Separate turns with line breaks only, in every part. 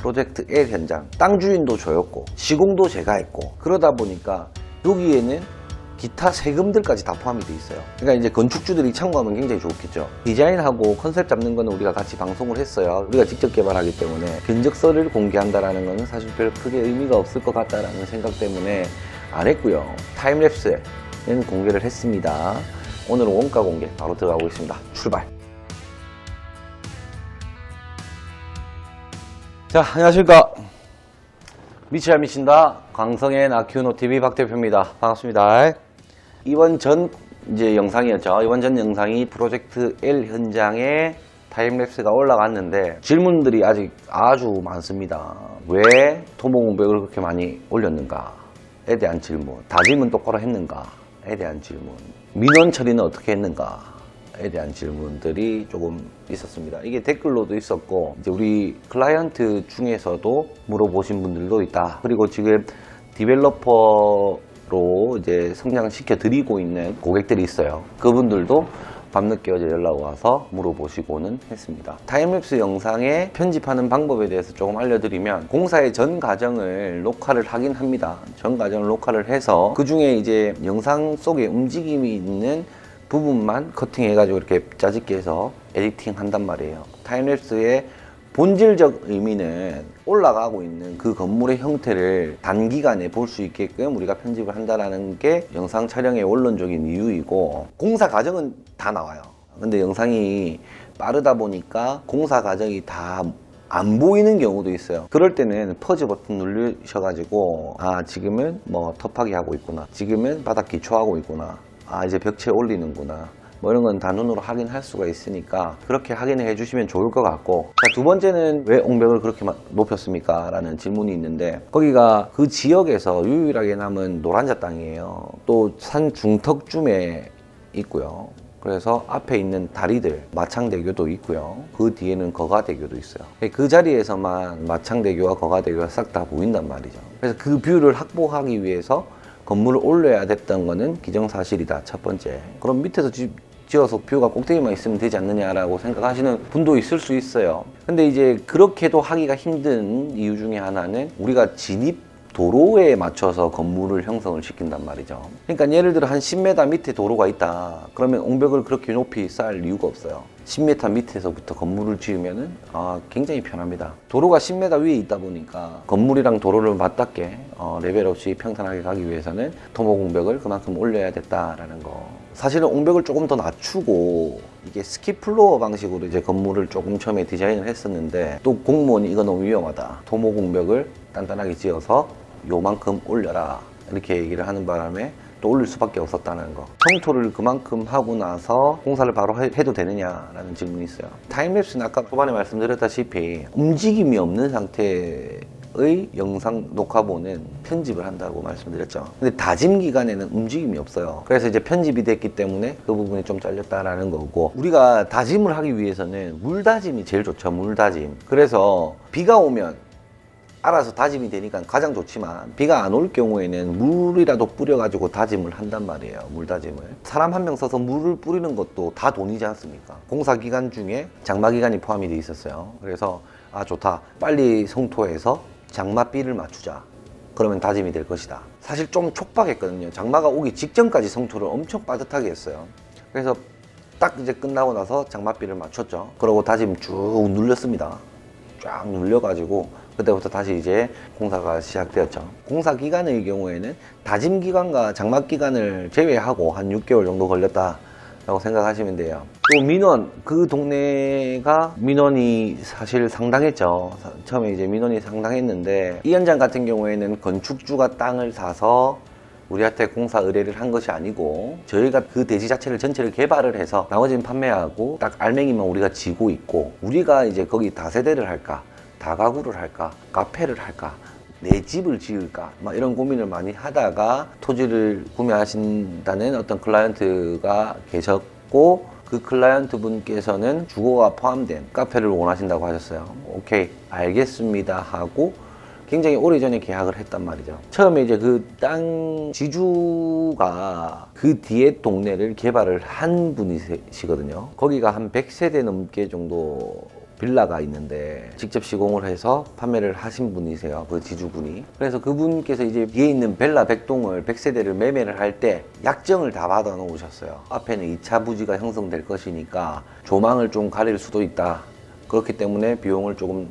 프로젝트 L 현장 땅 주인도 저였고 시공도 제가 했고 그러다 보니까 여기에는 기타 세금들까지 다 포함이 돼 있어요. 그러니까 이제 건축주들이 참고하면 굉장히 좋겠죠. 디자인하고 컨셉 잡는 거는 우리가 같이 방송을 했어요. 우리가 직접 개발하기 때문에 견적서를 공개한다라는 거는 사실 별 크게 의미가 없을 것 같다라는 생각 때문에 안 했고요. 타임랩스는 공개를 했습니다. 오늘은 원가 공개 바로 들어가 보겠습니다. 출발. 자, 안녕하십니까. 미치야 미친다. 광성의 아큐노TV 박 대표입니다. 반갑습니다. 이번 전 영상이었죠. 이번 전 영상이 프로젝트 L 현장에 타임랩스가 올라갔는데 질문들이 아직 아주 많습니다. 왜 토목공백을 그렇게 많이 올렸는가에 대한 질문, 다짐은 똑바로 했는가에 대한 질문, 민원 처리는 어떻게 했는가에 대한 질문들이 조금 있었습니다. 이게 댓글로도 있었고 이제 우리 클라이언트 중에서도 물어보신 분들도 있다. 그리고 지금 디벨로퍼로 이제 성장시켜 드리고 있는 고객들이 있어요. 그분들도 밤늦게 어제 연락 와서 물어보시고는 했습니다. 타임랩스 영상에 편집하는 방법에 대해서 조금 알려드리면 공사의 전 과정을 녹화를 하긴 합니다. 전 과정을 녹화를 해서 그 중에 이제 영상 속에 움직임이 있는 부분만 커팅해가지고 이렇게 짜집게 해서 에디팅 한단 말이에요. 타임랩스의 본질적 의미는 올라가고 있는 그 건물의 형태를 단기간에 볼 수 있게끔 우리가 편집을 한다는 게 영상 촬영의 원론적인 이유이고, 공사 과정은 다 나와요. 근데 영상이 빠르다 보니까 공사 과정이 다 안 보이는 경우도 있어요. 그럴 때는 퍼즈 버튼 누르셔가지고 지금은 뭐 터파기 하고 있구나, 지금은 바닥 기초하고 있구나, 이제 벽체 올리는구나, 뭐 이런 건 다 눈으로 확인할 수가 있으니까 그렇게 확인을 해주시면 좋을 것 같고, 자, 두 번째는 왜 옹벽을 그렇게 높였습니까? 라는 질문이 있는데, 거기가 그 지역에서 유일하게 남은 노란자 땅이에요. 또 산 중턱쯤에 있고요. 그래서 앞에 있는 다리들, 마창대교도 있고요. 그 뒤에는 거가대교도 있어요. 그 자리에서만 마창대교와 거가대교가 싹 다 보인단 말이죠. 그래서 그 뷰를 확보하기 위해서 건물을 올려야 됐던 거는 기정사실이다, 첫 번째. 그럼 밑에서 지어서 뷰가 꼭대기만 있으면 되지 않느냐라고 생각하시는 분도 있을 수 있어요. 근데 이제 그렇게도 하기가 힘든 이유 중에 하나는 우리가 진입 도로에 맞춰서 건물을 형성을 시킨단 말이죠. 그러니까 예를 들어 한 10m 밑에 도로가 있다. 그러면 옹벽을 그렇게 높이 쌓을 이유가 없어요. 10m 밑에서부터 건물을 지으면은 굉장히 편합니다. 도로가 10m 위에 있다 보니까 건물이랑 도로를 맞닿게 레벨 없이 평탄하게 가기 위해서는 토목 옹벽을 그만큼 올려야 됐다라는 거. 사실은 옹벽을 조금 더 낮추고 이게 스키플로어 방식으로 이제 건물을 조금 처음에 디자인을 했었는데, 또 공무원이 이거 너무 위험하다, 토목 옹벽을 단단하게 지어서 요만큼 올려라 이렇게 얘기를 하는 바람에 또 올릴 수밖에 없었다는 거. 청토를 그만큼 하고 나서 공사를 바로 해도 되느냐라는 질문이 있어요. 타임랩스는 아까 초반에 말씀드렸다시피 움직임이 없는 상태의 영상 녹화본은 편집을 한다고 말씀드렸죠. 근데 다짐 기간에는 움직임이 없어요. 그래서 이제 편집이 됐기 때문에 그 부분이 좀 잘렸다라는 거고, 우리가 다짐을 하기 위해서는 물다짐이 제일 좋죠. 물다짐. 그래서 비가 오면 알아서 다짐이 되니까 가장 좋지만, 비가 안 올 경우에는 물이라도 뿌려가지고 다짐을 한단 말이에요. 물다짐을. 사람 한 명 써서 물을 뿌리는 것도 다 돈이지 않습니까? 공사 기간 중에 장마 기간이 포함이 돼 있었어요. 그래서 좋다, 빨리 성토해서 장마비를 맞추자. 그러면 다짐이 될 것이다. 사실 좀 촉박했거든요. 장마가 오기 직전까지 성토를 엄청 빠듯하게 했어요. 그래서 딱 이제 끝나고 나서 장마비를 맞췄죠. 그러고 다짐 쭉 눌렸습니다. 쫙 눌려가지고 그때부터 다시 이제 공사가 시작되었죠. 공사 기간의 경우에는 다짐 기간과 장마 기간을 제외하고 한 6개월 정도 걸렸다라고 생각하시면 돼요. 또 민원, 그 동네가 민원이 사실 상당했죠. 처음에 이제 민원이 상당했는데, 이 현장 같은 경우에는 건축주가 땅을 사서 우리한테 공사 의뢰를 한 것이 아니고, 저희가 그 대지 자체를 전체를 개발을 해서 나머지는 판매하고 딱 알맹이만 우리가 지고 있고, 우리가 이제 거기 다세대를 할까, 다가구를 할까, 카페를 할까, 내 집을 지을까, 막 이런 고민을 많이 하다가 토지를 구매하신다는 어떤 클라이언트가 계셨고, 그 클라이언트 분께서는 주거가 포함된 카페를 원하신다고 하셨어요. 오케이, 알겠습니다 하고 굉장히 오래전에 계약을 했단 말이죠. 처음에 이제 그 땅 지주가 그 뒤에 동네를 개발을 한 분이시거든요. 거기가 한 100세대 넘게 정도 빌라가 있는데 직접 시공을 해서 판매를 하신 분이세요. 그 지주분이. 그래서 그분께서 이제 뒤에 있는 벨라 100동을 100세대를 매매를 할 때 약정을 다 받아 놓으셨어요. 앞에는 2차 부지가 형성될 것이니까 조망을 좀 가릴 수도 있다. 그렇기 때문에 비용을 조금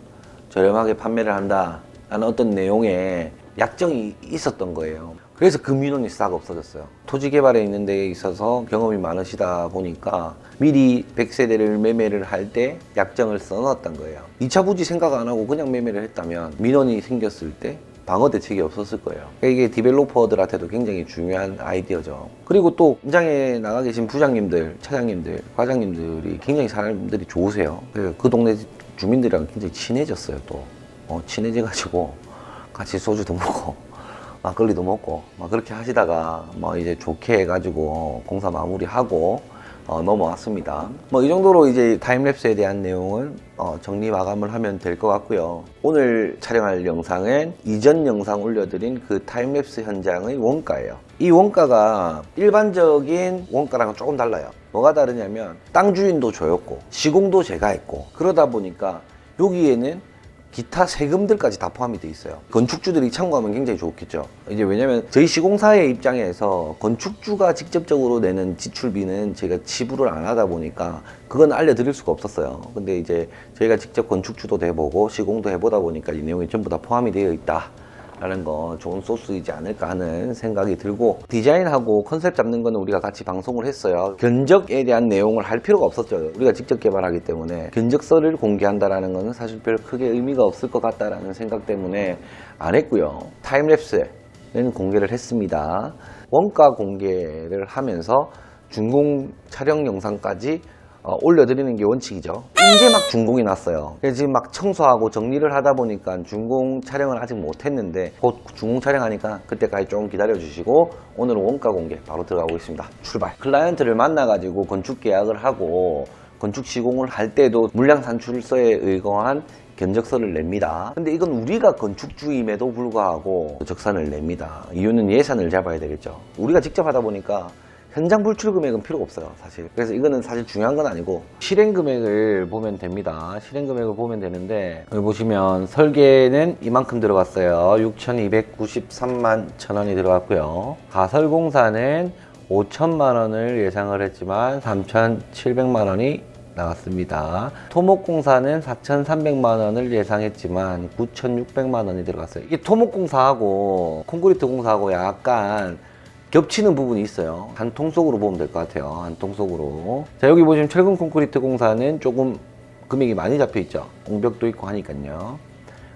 저렴하게 판매를 한다 라는 어떤 내용의 약정이 있었던 거예요. 그래서 그 민원이 싹 없어졌어요. 토지 개발에 있는 데에 있어서 경험이 많으시다 보니까 미리 100세대를 매매를 할 때 약정을 써놨던 거예요. 2차 부지 생각 안 하고 그냥 매매를 했다면 민원이 생겼을 때 방어 대책이 없었을 거예요. 이게 디벨로퍼들한테도 굉장히 중요한 아이디어죠. 그리고 또 현장에 나가 계신 부장님들, 차장님들, 과장님들이 굉장히 사람들이 좋으세요. 그래서 그 동네 주민들이랑 굉장히 친해졌어요. 또 친해져가지고 같이 소주도 먹고 막걸리도 먹고 막 그렇게 하시다가 뭐 이제 좋게 해가지고 공사 마무리하고 넘어왔습니다. 뭐 이 정도로 이제 타임랩스에 대한 내용은 정리 마감을 하면 될 것 같고요. 오늘 촬영할 영상은 이전 영상 올려드린 그 타임랩스 현장의 원가예요. 이 원가가 일반적인 원가랑은 조금 달라요. 뭐가 다르냐면 땅 주인도 저였고 시공도 제가 했고 그러다 보니까 여기에는 기타 세금들까지 다 포함이 돼 있어요. 건축주들이 참고하면 굉장히 좋겠죠. 이제 왜냐면 저희 시공사의 입장에서 건축주가 직접적으로 내는 지출비는 제가 지불을 안 하다 보니까 그건 알려드릴 수가 없었어요. 근데 이제 저희가 직접 건축주도 돼보고 시공도 해보다 보니까 이 내용이 전부 다 포함이 되어 있다 라는 거 좋은 소스이지 않을까 하는 생각이 들고, 디자인하고 컨셉 잡는 거는 우리가 같이 방송을 했어요. 견적에 대한 내용을 할 필요가 없었죠. 우리가 직접 개발하기 때문에 견적서를 공개한다라는 거는 사실 별 크게 의미가 없을 것 같다라는 생각 때문에 안 했고요. 타임랩스는 공개를 했습니다. 원가 공개를 하면서 준공 촬영 영상까지 올려드리는 게 원칙이죠. 이제 막 준공이 났어요. 그래서 지금 막 청소하고 정리를 하다 보니까 준공 촬영을 아직 못했는데 곧 준공 촬영하니까 그때까지 좀 기다려 주시고, 오늘은 원가 공개 바로 들어가 보겠습니다. 출발. 클라이언트를 만나가지고 건축 계약을 하고 건축 시공을 할 때도 물량 산출서에 의거한 견적서를 냅니다. 근데 이건 우리가 건축주임에도 불구하고 적산을 냅니다. 이유는 예산을 잡아야 되겠죠. 우리가 직접 하다 보니까 현장 불출 금액은 필요가 없어요, 사실. 그래서 이거는 사실 중요한 건 아니고 실행 금액을 보면 됩니다. 실행 금액을 보면 되는데, 여기 보시면 설계는 이만큼 들어갔어요. 6,293만 1,000원이 들어갔고요. 가설공사는 5천만 원을 예상을 했지만 3,700만 원이 나왔습니다. 토목공사는 4,300만 원을 예상했지만 9,600만 원이 들어갔어요. 이게 토목공사하고 콘크리트 공사하고 약간 겹치는 부분이 있어요. 한 통속으로 보면 될 것 같아요. 한 통속으로. 자, 여기 보시면 철근 콘크리트 공사는 조금 금액이 많이 잡혀 있죠. 옹벽도 있고 하니까요.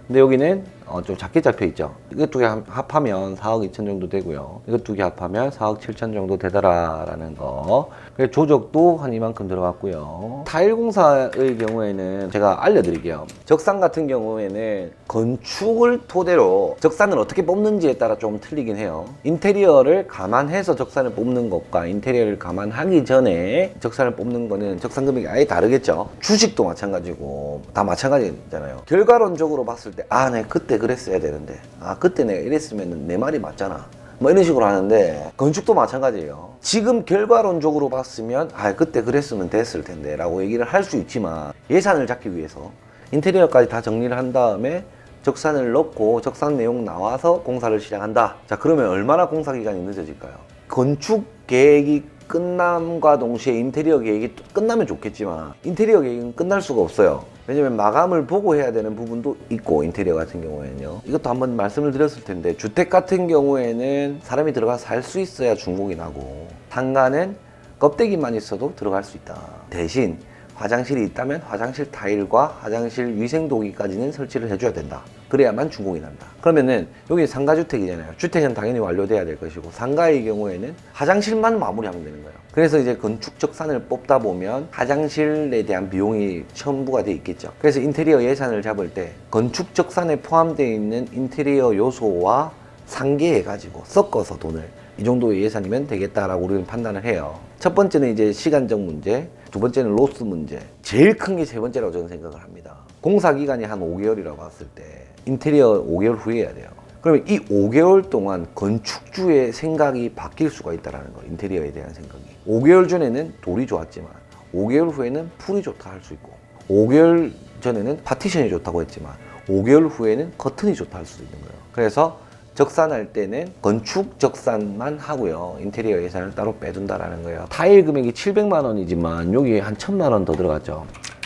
근데 여기는 좀 작게 잡혀 있죠. 이것 두 개 합하면 4억 2천 정도 되고요. 이것 두 개 합하면 4억 7천 정도 되더라라는 거. 그래서 조적도 한 이만큼 들어갔고요. 타일 공사의 경우에는 제가 알려드릴게요. 적산 같은 경우에는 건축을 토대로 적산을 어떻게 뽑는지에 따라 좀 틀리긴 해요. 인테리어를 감안해서 적산을 뽑는 것과 인테리어를 감안하기 전에 적산을 뽑는 거는 적산 금액이 아예 다르겠죠. 주식도 마찬가지고 다 마찬가지잖아요. 결과론적으로 봤을 때 네, 그때 그랬어야 되는데, 그때 내가 이랬으면 내 말이 맞잖아, 뭐 이런 식으로 하는데, 건축도 마찬가지예요. 지금 결과론적으로 봤으면 그때 그랬으면 됐을 텐데 라고 얘기를 할 수 있지만, 예산을 잡기 위해서 인테리어까지 다 정리를 한 다음에 적산을 넣고 적산 내용 나와서 공사를 시작한다. 자, 그러면 얼마나 공사 기간이 늦어질까요? 건축 계획이 끝남과 동시에 인테리어 계획이 끝나면 좋겠지만 인테리어 계획은 끝날 수가 없어요. 왜냐면 마감을 보고 해야 되는 부분도 있고, 인테리어 같은 경우에는요. 이것도 한번 말씀을 드렸을 텐데, 주택 같은 경우에는 사람이 들어가서 살 수 있어야 준공이 나고, 상가는 껍데기만 있어도 들어갈 수 있다. 대신 화장실이 있다면 화장실 타일과 화장실 위생도기까지는 설치를 해줘야 된다. 그래야만 준공이 난다. 그러면은 여기 상가주택이잖아요. 주택은 당연히 완료돼야 될 것이고, 상가의 경우에는 화장실만 마무리하면 되는 거예요. 그래서 이제 건축 적산을 뽑다 보면 화장실에 대한 비용이 첨부가 돼 있겠죠. 그래서 인테리어 예산을 잡을 때 건축 적산에 포함되어 있는 인테리어 요소와 상계해가지고 섞어서 돈을 이 정도의 예산이면 되겠다라고 우리는 판단을 해요. 첫 번째는 이제 시간적 문제, 두 번째는 로스 문제, 제일 큰 게 세 번째라고 저는 생각을 합니다. 공사 기간이 한 5개월이라고 봤을 때 인테리어 5개월 후에 해야 돼요. 그러면 이 5개월 동안 건축주의 생각이 바뀔 수가 있다는 거예요. 인테리어에 대한 생각이. 5개월 전에는 돌이 좋았지만 5개월 후에는 풀이 좋다 할 수 있고, 5개월 전에는 파티션이 좋다고 했지만 5개월 후에는 커튼이 좋다 할 수도 있는 거예요. 그래서 적산할 때는 건축 적산만 하고요. 인테리어 예산을 따로 빼둔다라는 거예요. 타일 금액이 700만 원이지만 여기에 한 1000만 원 더 들어갔죠.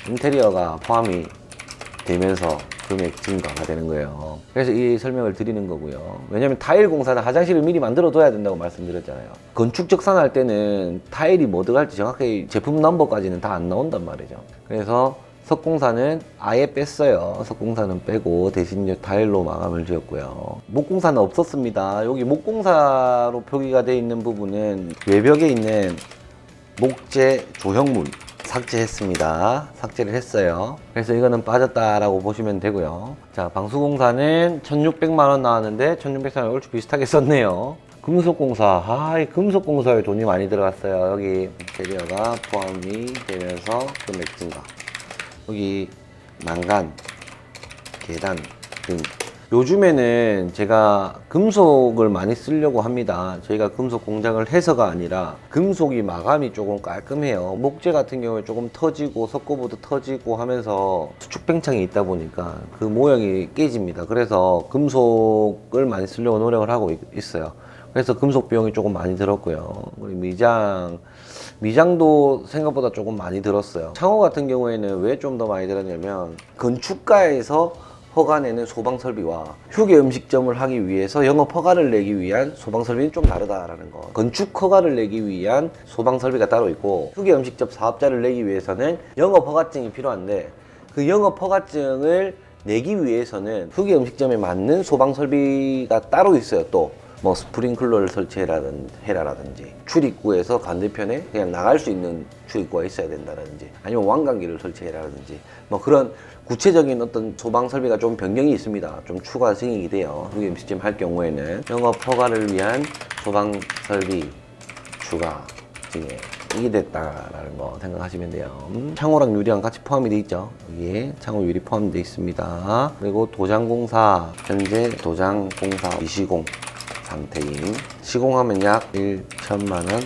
인테리어가 포함이 되면서 금액 증가가 되는 거예요. 그래서 이 설명을 드리는 거고요. 왜냐면 타일 공사는 화장실을 미리 만들어 둬야 된다고 말씀드렸잖아요. 건축 적산할 때는 타일이 뭐 들어갈지 정확하게 제품 넘버까지는 다 안 나온단 말이죠. 그래서 석공사는 아예 뺐어요. 석공사는 빼고 대신 타일로 마감을 지었고요. 목공사는 없었습니다. 여기 목공사로 표기가 되어 있는 부분은 외벽에 있는 목재 조형물 삭제했습니다. 삭제를 했어요. 그래서 이거는 빠졌다라고 보시면 되고요. 자, 방수공사는 1600만 원 나왔는데 1600만 원 얼추 비슷하게 썼네요. 금속공사, 이 금속공사에 돈이 많이 들어갔어요. 여기 재료가 포함이 되면서 금액 증가. 여기 난간, 계단 등. 요즘에는 제가 금속을 많이 쓰려고 합니다. 저희가 금속 공장을 해서가 아니라 금속이 마감이 조금 깔끔해요. 목재 같은 경우에 조금 터지고 석고보드 터지고 하면서 수축 팽창이 있다 보니까 그 모양이 깨집니다. 그래서 금속을 많이 쓰려고 노력을 하고 있어요. 그래서 금속 비용이 조금 많이 들었고요. 그리고 미장도 생각보다 조금 많이 들었어요. 창호 같은 경우에는 왜 좀 더 많이 들었냐면 건축가에서 허가내는 소방설비와 휴게 음식점을 하기 위해서 영업 허가를 내기 위한 소방설비는 좀 다르다라는 거. 건축 허가를 내기 위한 소방설비가 따로 있고 휴게 음식점 사업자를 내기 위해서는 영업 허가증이 필요한데 그 영업 허가증을 내기 위해서는 휴게 음식점에 맞는 소방설비가 따로 있어요. 또 뭐 스프링클러를 설치해라라든지 출입구에서 반대편에 그냥 나갈 수 있는 출입구가 있어야 된다든지 아니면 왕관기를 설치해라든지 뭐 그런 구체적인 어떤 소방 설비가 좀 변경이 있습니다. 좀 추가 승인이 돼요. 휴게 음식점 할 경우에는 영업 허가를 위한 소방 설비 추가 증액이 됐다라는 거 생각하시면 돼요. 창호랑 유리랑 같이 포함이 돼 있죠. 여기에 창호 유리 포함되어 있습니다. 그리고 도장공사, 현재 도장공사 미시공 상태인, 시공하면 약 1천만 원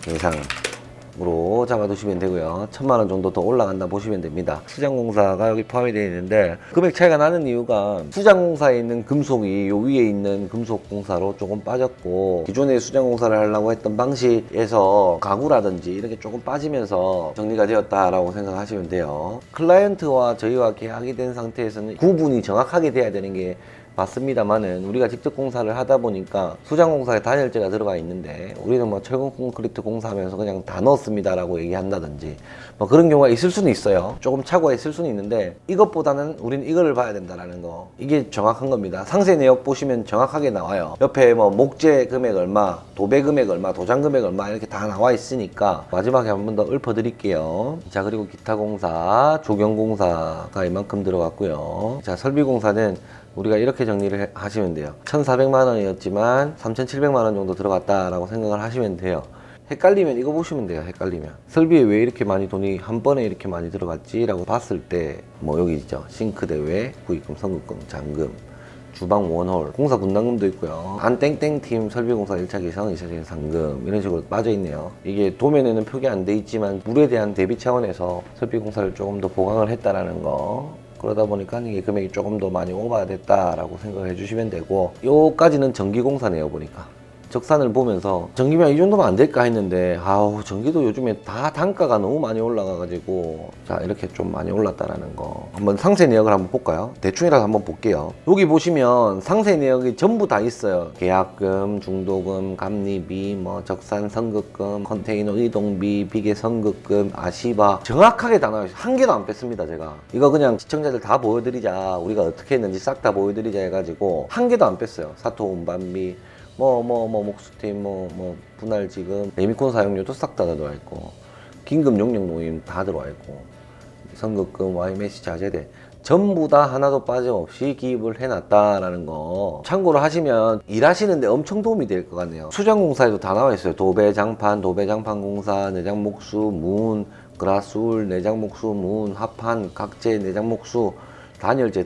예상으로 잡아두시면 되고요. 1000만 원 정도 더 올라간다 보시면 됩니다. 수장공사가 여기 포함이 되어 있는데 금액 차이가 나는 이유가 수장공사에 있는 금속이 요 위에 있는 금속공사로 조금 빠졌고 기존에 수장공사를 하려고 했던 방식에서 가구라든지 이렇게 조금 빠지면서 정리가 되었다라고 생각하시면 돼요. 클라이언트와 저희와 계약이 된 상태에서는 구분이 정확하게 돼야 되는 게 맞습니다만은 우리가 직접 공사를 하다 보니까 수장공사에 단열재가 들어가 있는데 우리는 뭐 철근 콘크리트 공사하면서 그냥 다 넣었습니다라고 얘기한다든지 뭐 그런 경우가 있을 수는 있어요. 조금 착오가 있을 수는 있는데 이것보다는 우리는 이거를 봐야 된다라는 거, 이게 정확한 겁니다. 상세 내역 보시면 정확하게 나와요. 옆에 뭐 목재 금액 얼마, 도배 금액 얼마, 도장 금액 얼마 이렇게 다 나와 있으니까 마지막에 한 번 더 읊어드릴게요. 자, 그리고 기타 공사, 조경공사가 이만큼 들어갔고요. 자, 설비공사는 우리가 이렇게 정리를 하시면 돼요. 1,400만 원이었지만 3,700만 원 정도 들어갔다라고 생각을 하시면 돼요. 헷갈리면 이거 보시면 돼요. 헷갈리면 설비에 왜 이렇게 많이 돈이 한 번에 이렇게 많이 들어갔지? 라고 봤을 때 뭐 여기 있죠. 싱크대 외 구입금, 선급금, 잔금, 주방 원홀, 공사 분담금도 있고요. 안 땡땡팀 설비공사 1차 개선, 2차 개선 상금 이런 식으로 빠져 있네요. 이게 도면에는 표기 안 돼 있지만 물에 대한 대비 차원에서 설비공사를 조금 더 보강을 했다라는 거, 그러다 보니까 이게 금액이 조금 더 많이 오버가 됐다라고 생각해 주시면 되고, 요까지는 전기공사네요. 보니까 적산을 보면서 전기면 이 정도면 안 될까 했는데 아우 전기도 요즘에 다 단가가 너무 많이 올라가 가지고 자 이렇게 좀 많이 올랐다라는 거, 한번 상세 내역을 한번 볼까요? 대충이라도 한번 볼게요. 여기 보시면 상세 내역이 전부 다 있어요. 계약금, 중도금, 감리비, 뭐 적산 선급금, 컨테이너 이동비, 비계 선급금, 아시바 정확하게 다 나와요. 한 개도 안 뺐습니다. 제가 이거 그냥 시청자들 다 보여드리자, 우리가 어떻게 했는지 싹 다 보여드리자 해가지고 한 개도 안 뺐어요. 사토 운반비 목수팀, 분할지금, 레미콘 사용료도 싹 다 들어와 있고, 긴급 용역 모임 다 들어와 있고, 선급금, YMC 자재대 전부 다 하나도 빠짐없이 기입을 해놨다라는 거 참고로 하시면 일하시는데 엄청 도움이 될 것 같네요. 수장공사에도 다 나와 있어요. 도배장판, 도배장판공사, 내장목수, 문, 그라술, 내장목수, 문, 합판, 각재, 내장목수, 단열재,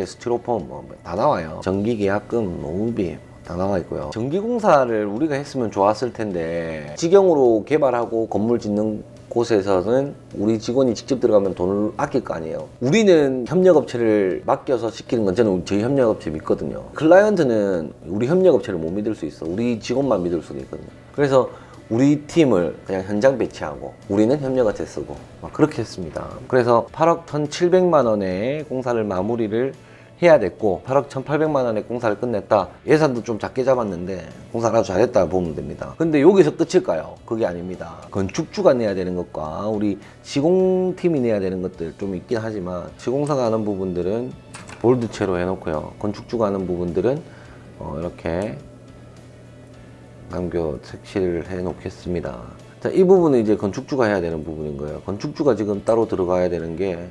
스티로폼 다 나와요. 전기계약금, 노무비 다 나와 있고요. 전기공사를 우리가 했으면 좋았을 텐데 직영으로 개발하고 건물 짓는 곳에서는 우리 직원이 직접 들어가면 돈을 아낄 거 아니에요. 우리는 협력업체를 맡겨서 시키는 건 저는 저희 협력업체 믿거든요. 클라이언트는 우리 협력업체를 못 믿을 수 있어. 우리 직원만 믿을 수도 있거든요. 그래서 우리 팀을 그냥 현장 배치하고 우리는 협력업체 쓰고 막 그렇게 했습니다. 그래서 8억 1,700만 원의 공사를 마무리를 해야 됐고 8억 1,800만 원의 공사를 끝냈다. 예산도 좀 작게 잡았는데 공사를 아주 잘했다 보면 됩니다. 근데 여기서 끝일까요? 그게 아닙니다. 건축주가 내야 되는 것과 우리 시공팀이 내야 되는 것들 좀 있긴 하지만 시공사가 하는 부분들은 볼드체로 해놓고요. 건축주가 하는 부분들은 이렇게 감교 색칠을 해 놓겠습니다. 자, 이 부분은 이제 건축주가 해야 되는 부분인 거예요. 건축주가 지금 따로 들어가야 되는 게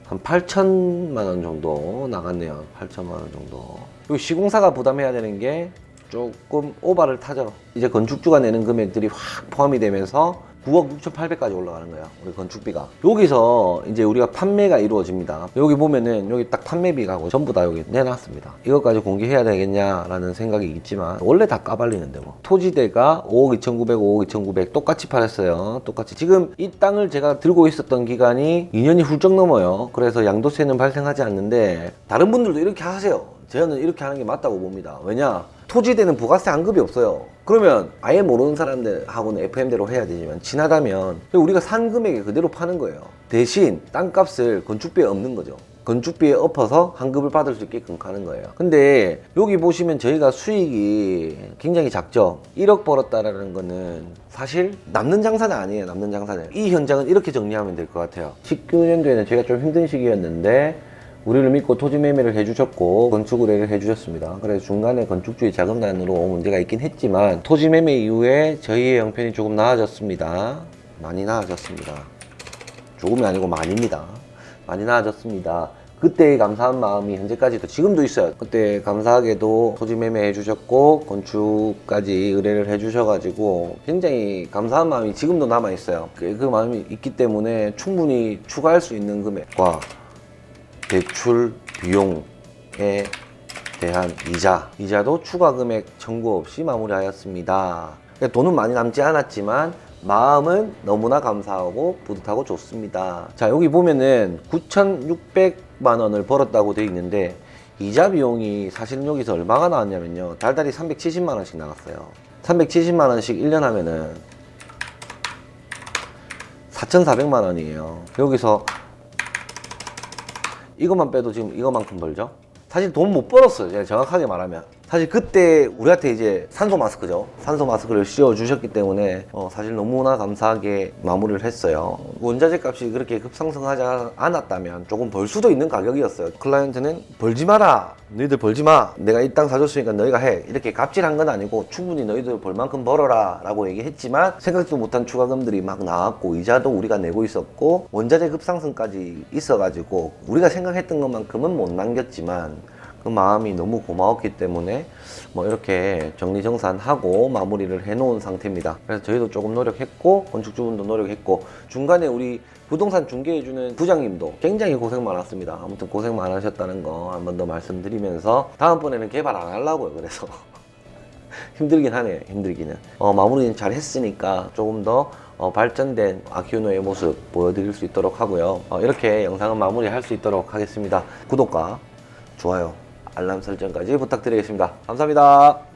한 8천만 원 정도 나갔네요. 8천만 원 정도. 그리고 시공사가 부담해야 되는 게 조금 오바를 타죠. 이제 건축주가 내는 금액들이 확 포함이 되면서 9억 6,800까지 올라가는 거예요. 우리 건축비가. 여기서 이제 우리가 판매가 이루어집니다. 여기 보면은 여기 딱 판매비가고 전부 다 여기 내놨습니다. 이것까지 공개해야 되겠냐라는 생각이 있지만 원래 다 까발리는데 뭐. 토지대가 5억 2,900, 5억 2,900 똑같이 팔았어요. 똑같이. 지금 이 땅을 제가 들고 있었던 기간이 2년이 훌쩍 넘어요. 그래서 양도세는 발생하지 않는데 다른 분들도 이렇게 하세요. 저는 이렇게 하는 게 맞다고 봅니다. 왜냐? 토지대는 부가세 환급이 없어요. 그러면 아예 모르는 사람들하고는 FM대로 해야 되지만 지나다면 우리가 산 금액에 그대로 파는 거예요. 대신 땅값을 건축비에 엎는 거죠. 건축비에 엎어서 환급을 받을 수 있게끔 가는 거예요. 근데 여기 보시면 저희가 수익이 굉장히 작죠. 1억 벌었다라는 거는 사실 남는 장사는 아니에요. 남는 장사는. 이 현장은 이렇게 정리하면 될 것 같아요. 19년도에는 저희가 좀 힘든 시기였는데 우리를 믿고 토지 매매를 해주셨고 건축 의뢰를 해주셨습니다. 그래서 중간에 건축주의 자금난으로 문제가 있긴 했지만 토지 매매 이후에 저희의 형편이 조금 나아졌습니다. 많이 나아졌습니다. 조금이 아니고 많이입니다. 많이 나아졌습니다. 그때의 감사한 마음이 현재까지도 지금도 있어요. 그때 감사하게도 토지 매매 해주셨고 건축까지 의뢰를 해주셔가지고 굉장히 감사한 마음이 지금도 남아있어요. 그 마음이 있기 때문에 충분히 추가할 수 있는 금액과 대출 비용에 대한 이자도 추가 금액 청구 없이 마무리하였습니다. 돈은 많이 남지 않았지만 마음은 너무나 감사하고 뿌듯하고 좋습니다. 자, 여기 보면은 9,600만 원을 벌었다고 되어 있는데 이자 비용이 사실은 여기서 얼마가 나왔냐면요, 달달이 370만 원씩 나갔어요. 370만 원씩 1년 하면은 4,400만 원이에요. 여기서 이것만 빼도 지금 이거만큼 벌죠. 사실 돈 못 벌었어요. 제가 정확하게 말하면. 사실 그때 우리한테 이제 산소 마스크죠. 산소 마스크를 씌워주셨기 때문에 사실 너무나 감사하게 마무리를 했어요. 원자재 값이 그렇게 급상승하지 않았다면 조금 벌 수도 있는 가격이었어요. 클라이언트는 벌지 마라. 너희들 벌지 마. 내가 이 땅 사줬으니까 너희가 해. 이렇게 갑질한 건 아니고 충분히 너희들 벌 만큼 벌어라 라고 얘기했지만 생각지도 못한 추가금들이 막 나왔고 이자도 우리가 내고 있었고 원자재 급상승까지 있어가지고 우리가 생각했던 것만큼은 못 남겼지만 그 마음이 너무 고마웠기 때문에 뭐 이렇게 정리정산하고 마무리를 해놓은 상태입니다. 그래서 저희도 조금 노력했고 건축주분도 노력했고 중간에 우리 부동산 중개해주는 부장님도 굉장히 고생 많았습니다. 아무튼 고생 많으셨다는 거 한 번 더 말씀드리면서 다음번에는 개발 안 하려고요. 그래서 힘들긴 하네요. 힘들기는. 마무리는 잘 했으니까 조금 더 발전된 아키우노의 모습 보여드릴 수 있도록 하고요. 이렇게 영상은 마무리할 수 있도록 하겠습니다. 구독과 좋아요, 알람 설정까지 부탁드리겠습니다. 감사합니다.